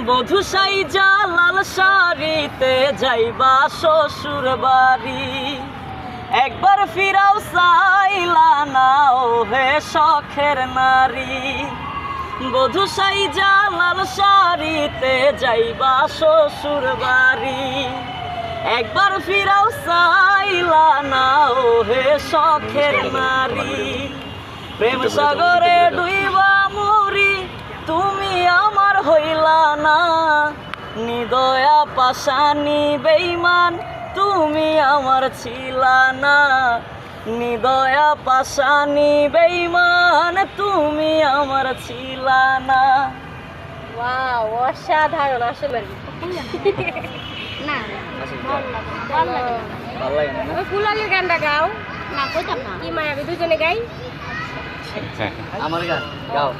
বধূ সাইজা লাল শাড়িতে যাইবা শ্বশুর বাড়ি, একবার ফিরাও চাইলা না ও হে শখের নারী। বধূ সাইজা লাল শাড়িতে যাইবা শ্বশুর বাড়ি, একবার ফিরাও চাইলা না ও হে শখের নারী। প্রেম সাগরে ডুইবা মরি, তুমি আমার হইলা না। নিদয়া পাশানি বেঈমান, তুমি আমার ছিলা না। নিদয়া পাশানি বেঈমান, তুমি আমার ছিলা না। ওয়াও, অসাধারণ আসলে। না ভালো লাগে না। ওই ফুলালির গানটা গাও না, কইতাম না। কি মায়াবী দুজনে গাই। আমার গান গাও।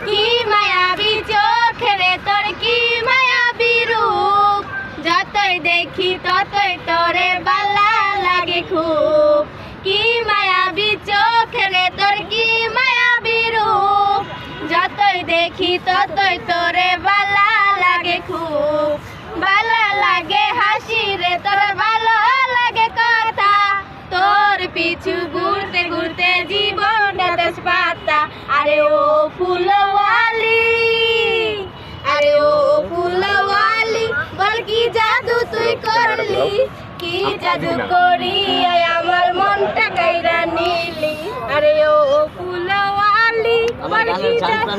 কি মায়াবী চোখেরে তোর, কি মায়াবী রূপ, যতই দেখি ততই তোরে বালা লাগে খুব। কি মায়াবী চোখেরে তোর, কি মায়াবী রূপ, যতই দেখি ততই তোরে বালা লাগে খুব। বালা লাগে হাসি রে তোর, ভালো লাগে কথা, তোর পিছু ঘুরতে ঘুরতে জীবনটা তেজপাতা। আরে ও ফুলওয়ালি, আরে ও ফুলওয়ালি, বল কি জাদু তুই করলি, কি জাদু করি আমার মনটা কাইরা নিলি। আরে ও ফুলওয়ালি, বল কি জাদু।